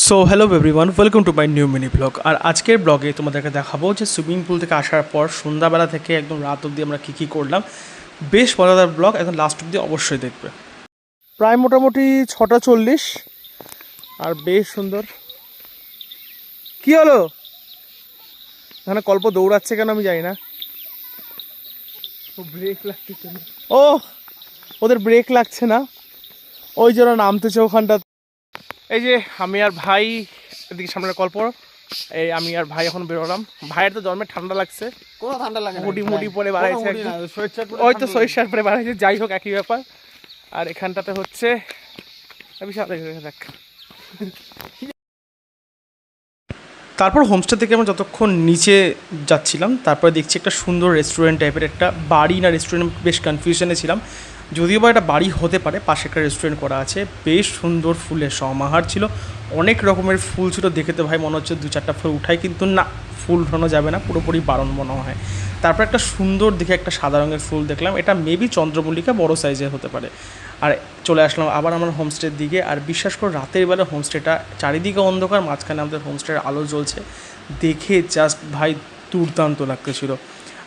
So hello everyone, welcome to my new mini blog. আর আজকের ব্লগে তোমাদেরকে দেখাবো যে সুইমিং পুল থেকে আসার পর সন্ধ্যাবেলা থেকে একদম রাত অবধি আমরা কী কী করলাম। বেশ মজাদার ব্লগ, একদম লাস্ট অবধি অবশ্যই দেখবে। প্রায় মোটামুটি 6:40 আর বেশ সুন্দর। কি হলো এখানে কল্প দৌড়াচ্ছে কেন আমি জানি না। ব্রেক লাগছে না, ও ওদের ব্রেক লাগছে না, ওই জন্য নামতেছে ওখানটা। এই যে আমি আর ভাই এদিকে সামনে কল্প, এই আমি আর ভাই এখন বেরোলাম। ভাইয়ের তো জন্মে ঠান্ডা লাগছে, কোনো ঠান্ডা লাগে না, মুটি মুটি পরে বাড়াইছে, ওই তো সরিষার পরে বাড়াইছে, যাই হোক একই ব্যাপার। আর এখানটাতে হচ্ছে বিশাল দেখ। তারপর হোমস্টে থেকে আমরা যতক্ষণ নিচে যাচ্ছিলাম, তারপরে দেখছি একটা সুন্দর রেস্টুরেন্ট টাইপের, একটা বাড়ি না রেস্টুরেন্ট, বেশ কনফিউশনে ছিলাম। যদিও বা একটা বাড়ি হতে পারে, পাশে একটা রেস্টুরেন্ট করা আছে, বেশ সুন্দর ফুলের সমাহার ছিল, অনেক রকমের ফুল ছিল। দেখে তো ভাই মনে হচ্ছে 2-4টা ফুল উঠাই, কিন্তু না, ফুল উঠানো যাবে না, পুরোপুরি বারণ মনে হয়। তারপর একটা সুন্দর দেখে একটা সাদা রঙের ফুল দেখলাম, এটা মেবি চন্দ্রমল্লিকা, বড় সাইজের হতে পারে। আর চলে আসলাম আবার আমার হোমস্টের দিকে। আর বিশ্বাস করে রাতের বেলা হোমস্টেটা, চারিদিকে অন্ধকার, মাঝখানে আমাদের হোমস্টের আলো জ্বলছে, দেখে জাস্ট ভাই দুর্দান্ত লাগতেছিল।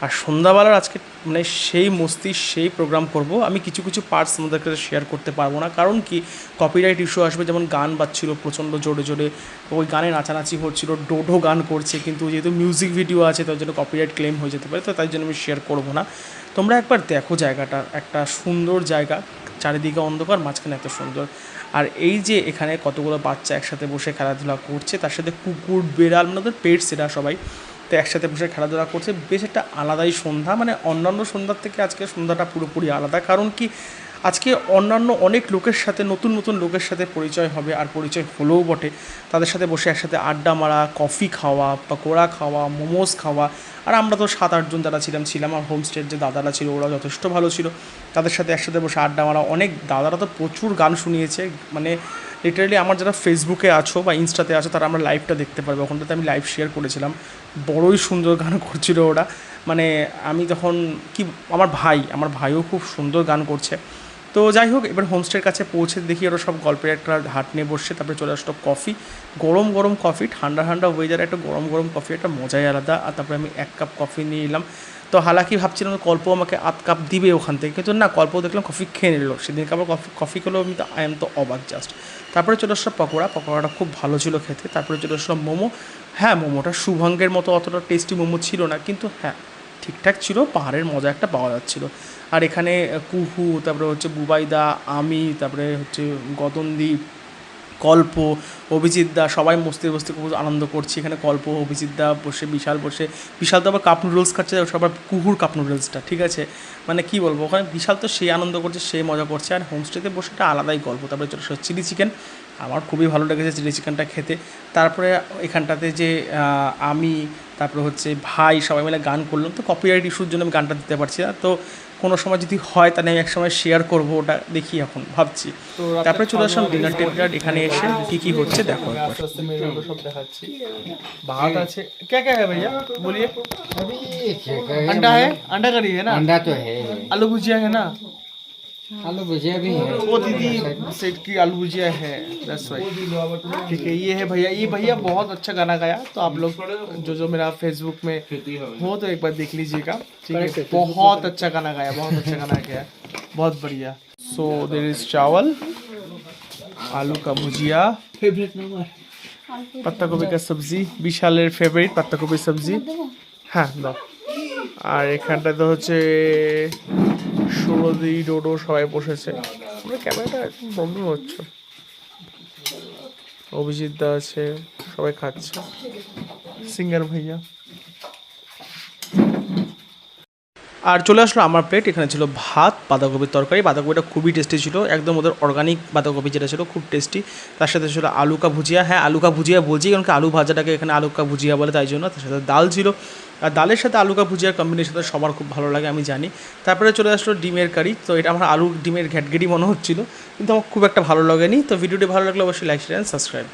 আর সন্ধ্যাবেলার আজকে মানে সেই মস্তি, সেই প্রোগ্রাম করব। আমি কিছু কিছু পার্টস আমাদের কাছে শেয়ার করতে পারবো না, কারণ কি কপিরাইট ইস্যু আসবে। যেমন গান বাজছিল প্রচণ্ড জোরে জোরে, ওই গানে নাচানাচি হচ্ছিল, ডোডো গান করছে, কিন্তু যেহেতু মিউজিক ভিডিও আছে তার জন্য কপিরাইট ক্লেম হয়ে যেতে পারে, তো তাই জন্য আমি শেয়ার করবো না। তোমরা একবার দেখো জায়গাটা, একটা সুন্দর জায়গা, চারিদিকে অন্ধকার, মাঝখানে এত সুন্দর। আর এই যে এখানে কতগুলো বাচ্চা একসাথে বসে খেলাধুলা করছে, তার সাথে কুকুর, বেড়াল, মানে ওদের পেটস এরা সবাই, তো একসাথে বসে খেলাধুলা করছে। বেশ একটা আলাদাই সন্ধ্যা, মানে অন্যান্য সন্ধ্যার থেকে আজকে সন্ধ্যাটা পুরোপুরি আলাদা। কারণ কি আজকে অন্যান্য অনেক লোকের সাথে, নতুন নতুন লোকের সাথে পরিচয় হবে, আর পরিচয় হলেও বটে। তাদের সাথে বসে একসাথে আড্ডা মারা, কফি খাওয়া, পকোড়া খাওয়া, মোমোস খাওয়া। আর আমরা তো 7-8 জন যারা ছিলাম। আর হোমস্টের যে দাদারা ছিল ওরা যথেষ্ট ভালো ছিল, তাদের সাথে একসাথে বসে আড্ডা মারা। অনেক দাদারা তো প্রচুর গান শুনিয়েছে, মানে লিটারালি আমার যারা ফেসবুকে আছো বা ইনস্টাতে আছো তারা আমরা লাইভটা দেখতে পারবে, ওখানটাতে আমি লাইভ শেয়ার করেছিলাম। বড়ই সুন্দর গান করছিল ওরা, মানে আমি তখন কি, আমার ভাইও খুব সুন্দর গান করছে। তো যাই হোক, এবার হোমস্টের কাছে পৌঁছে দেখি ওরা সব গল্পের একটা হাট নিয়ে বসছে। তারপরে চলে আসলো কফি, গরম গরম কফি, ঠান্ডা ঠান্ডা ওয়েদারে একটা গরম গরম কফি, একটা মজাই আলাদা। আর তারপরে আমি 1 কাপ কফি নিয়ে এলাম। তো হালাকি ভাবছিলাম কল্প আমাকে 1/2 কাপ দিবে ওখান থেকে, কিন্তু না, কল্প দেখলাম কফি খেয়ে নিল। সেদিনকে আবার কফি খেলো, আমি তো আই এম তো অবাক জাস্ট। তারপরে চলে আসলো পকোড়াটা খুব ভালো ছিল খেতে। তারপরে চলে আসলো মোমো। হ্যাঁ, মোমোটা শুভাঙ্গের মতো অতটা টেস্টি মোমো ছিল না, কিন্তু হ্যাঁ ঠিকঠাক ছিল, পাহাড়ের মজা একটা পাওয়া যাচ্ছিলো। আর এখানে কুহু, তারপরে হচ্ছে বুবাইদা, আমি, তারপরে হচ্ছে গদনদীপ, কল্প, অভিজিৎ দা, সবাই মস্তি বস্তি খুব আনন্দ করছি। এখানে কল্প, অভিজিৎ দা বসে, বিশাল তো আবার কাপ নুডলস খাচ্ছে, সবার কুহুর কাপ নুডলসটা, ঠিক আছে, মানে কি বলবো, ওখানে বিশাল তো সেই আনন্দ করছে, সেই মজা করছে। আর হোমস্টেতে বসে একটা আলাদাই গল্প। তারপরে চলে চিলি চিকেন, আমার খুবই ভালো লেগেছে চিলি চিকেনটা খেতে। তারপরে এখানটাতে যে আমি, তারপরে হচ্ছে ভাই, সবাই মিলে গান করলাম। তো কপিরাইট ইস্যুর জন্য আমি গানটা দিতে পারছি না, তো কোনো সময় যদি হয় তাহলে আমি একসময় শেয়ার করবো, ওটা দেখি এখন ভাবছি। তারপরে চলে আসলাম ডিনার টেবিলটার এখানে এসে কী কী হচ্ছে দেখো। আস্তে আস্তে মেনুগুলো সব দেখাচ্ছি। ভাত আছে, क्या क्या है भैया बोलिए। अंडा है, अंडा करी है ना, अंडा तो है, आलू भुजिया है ना, आलू भुजिया भी है, वो दीदी सेट की आलू भुजिया है, दैट्स वाई। ठीक है, ये है भैया, ये भैया बहुत अच्छा गाना गाया, तो आप लोग जो मेरा फेसबुक में हो तो एक बार देख लीजिएगा, ठीक है। बहुत अच्छा गाना गाया, बहुत अच्छा गाना गाया, बहुत बढ़िया। सो देयर इज चावल, आलू का भुजिया, फेवरेट नंबर, पत्ता गोभी का सब्जी, বিশালের ফেভারিট পাত্তা কপির সবজি। হ্যাঁ দাও। আর এখানটায় তো হচ্ছে সুরদি, ডোডো সবাই বসেছে। আমরা ক্যামেরাটা প্রবলেম হচ্ছে। অভিজিৎ দা আছে, সবাই খাচ্ছে, সিঙ্গার ভাইয়া। আর চলে আসলো আমার প্লেট। এখানে ছিল ভাত, বাঁধাকপির তরকারি, বাঁধাকপিটা খুবই টেস্টি ছিল, একদম ওদের অর্গানিক বাঁধাকপি যেটা ছিল, খুব টেস্টি। তার সাথে ছিল আলু কা ভুজিয়া, হ্যাঁ আলু কা ভুজিয়া বলছি কারণ কি আলু ভাজাটাকে এখানে আলু কা ভুজিয়া বলে, তাই জন্য। তার সাথে ডাল ছিল, আর ডালের সাথে আলু কা ভুজিয়ার কম্বিনেশনটা সবার খুব ভালো লাগে, আমি জানি। তারপরে চলে আসলো ডিমের কারি, তো এটা আমার আলু ডিমের ঘ্যাটগেটি মনে হচ্ছিলো, কিন্তু আমার খুব একটা ভালো লাগেনি। তো ভিডিওটি ভালো লাগলে অবশ্যই লাইক, শেয়ার অ্যান্ড সাবস্ক্রাইব।